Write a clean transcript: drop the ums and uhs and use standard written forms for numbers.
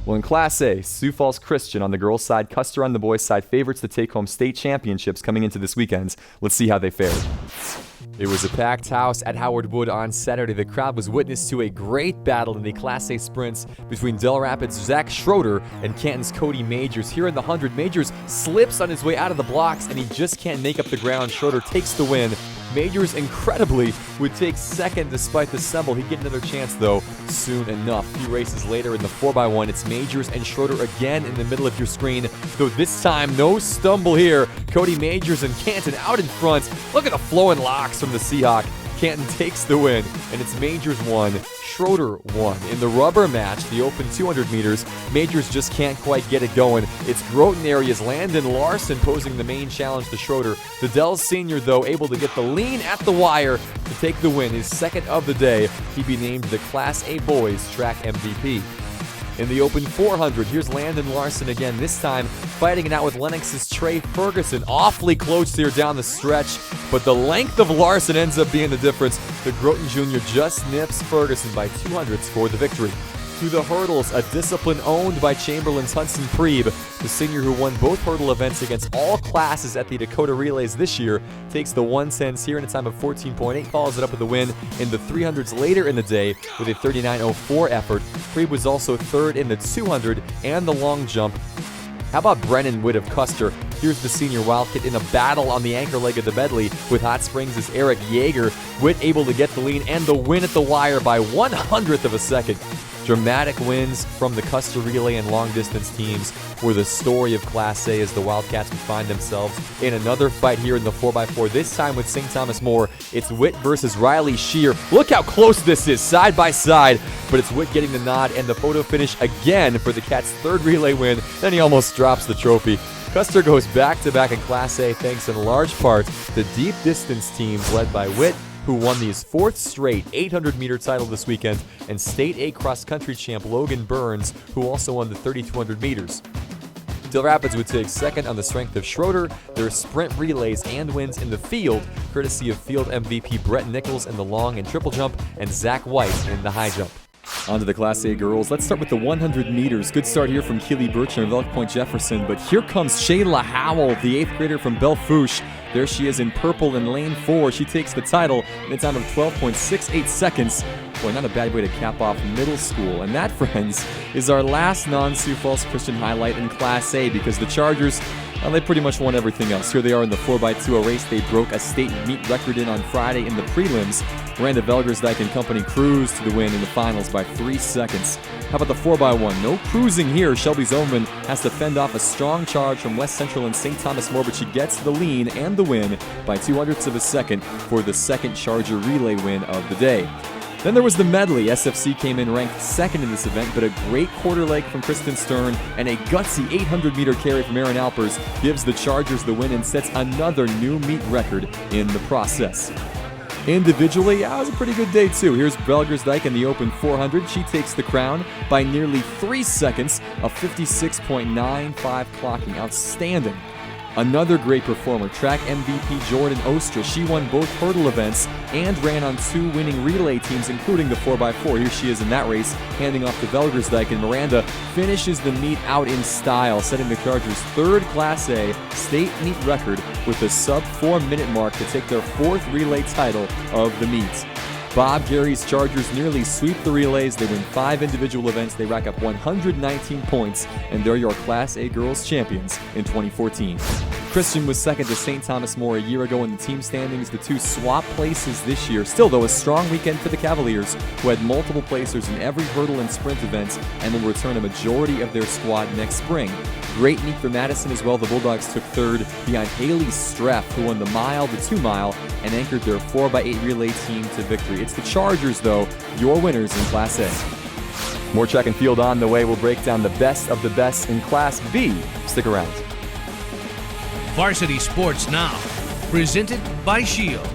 Well, in Class A, Sioux Falls Christian on the girls' side, Custer on the boys' side, favorites to take home state championships coming into this weekend. Let's see how they fared. It was a packed house at Howard Wood on Saturday. The crowd was witness to a great battle in the Class A sprints between Del Rapids' Zach Schroeder and Canton's Cody Majors. Here in the 100, Majors slips on his way out of the blocks, and he just can't make up the ground. Schroeder takes the win. Majors, incredibly, would take second despite the stumble. He'd get another chance, though, soon enough. A few races later in the 4x1, it's Majors and Schroeder again in the middle of your screen, though this time, no stumble here. Cody Majors and Canton out in front. Look at the flowing locks from the Seahawk. Canton takes the win, and it's Majors 1, Schroeder 1. In the rubber match, the open 200 meters, Majors just can't quite get it going. It's Groton area's Landon Larson posing the main challenge to Schroeder. The Dells senior, though, able to get the lean at the wire to take the win, his second of the day. He'd be named the Class A boys track MVP. In the open 400, here's Landon Larson again, this time fighting it out with Lennox's Trey Ferguson. Awfully close here down the stretch, but the length of Larson ends up being the difference. The Groton junior just nips Ferguson by 200s for the victory. To the hurdles, a discipline owned by Chamberlain's Hudson Preeb. The senior who won both hurdle events against all classes at the Dakota Relays this year takes the 110s here in a time of 14.8, follows it up with a win in the 300s later in the day with a 39.04 effort. Preeb was also third in the 200 and the long jump. How about Brennan Witt of Custer? Here's the senior Wildcat in a battle on the anchor leg of the medley with Hot Springs' Eric Yeager. Witt able to get the lean and the win at the wire by 1/100th of a second. Dramatic wins from the Custer relay and long distance teams were the story of Class A as the Wildcats would find themselves in another fight here in the 4x4, this time with St. Thomas More. It's Witt versus Riley Shear. Look how close this is, side by side, but it's Witt getting the nod and the photo finish again for the Cats' third relay win. Then he almost drops the trophy. Custer goes back-to-back in Class A thanks in large part to deep distance teams led by Witt, who won his fourth straight 800-meter title this weekend, and State A cross-country champ Logan Burns, who also won the 3,200 meters. Del Rapids would take second on the strength of Schroeder, their sprint relays and wins in the field, courtesy of field MVP Brett Nichols in the long and triple jump, and Zach White in the high jump. On to the Class A girls. Let's start with the 100 meters. Good start here from Keely Birchner of Elk Point Jefferson, but here comes Shayla Howell, the 8th grader from Belle Fourche. There she is in purple in lane 4. She takes the title in a time of 12.68 seconds. Boy, not a bad way to cap off middle school. And that, friends, is our last non-Sioux Falls Christian highlight in Class A, because the Chargers, well, they pretty much won everything else. Here they are in the 4x2, a race they broke a state meet record in on Friday in the prelims. Miranda Velgersdijk and company cruised to the win in the finals by 3 seconds. How about the 4x1? No cruising here. Shelby Zomerman has to fend off a strong charge from West Central and St. Thomas More, but she gets the lean and the win by 200ths of a second for the second Charger relay win of the day. Then there was the medley. SFC came in ranked second in this event, but a great quarter leg from Kristen Stern and a gutsy 800-meter carry from Erin Alpers gives the Chargers the win and sets another new meet record in the process. Individually, it was a pretty good day too. Here's Velgersdijk in the open 400. She takes the crown by nearly 3 seconds, a 56.95 clocking. Outstanding. Another great performer, track MVP Jordan Ostra. She won both hurdle events and ran on 2 winning relay teams, including the 4x4. Here she is in that race, handing off to Velgersdijk, and Miranda finishes the meet out in style, setting the Chargers' 3rd Class A state meet record with a sub-4-minute mark to take their 4th relay title of the meet. Bob Gary's Chargers nearly sweep the relays. They win 5 individual events. They rack up 119 points, and they're your Class A girls champions in 2014. Christian was second to St. Thomas More a year ago in the team standings. The two swap places this year. Still, though, a strong weekend for the Cavaliers, who had multiple placers in every hurdle and sprint event and will return a majority of their squad next spring. Great meet for Madison as well. The Bulldogs took 3rd behind Haley Streff, who won the mile, the 2-mile, and anchored their 4x8 relay team to victory. It's the Chargers, though, your winners in Class A. More track and field on the way. We'll break down the best of the best in Class B. Stick around. Varsity Sports Now, presented by Shield.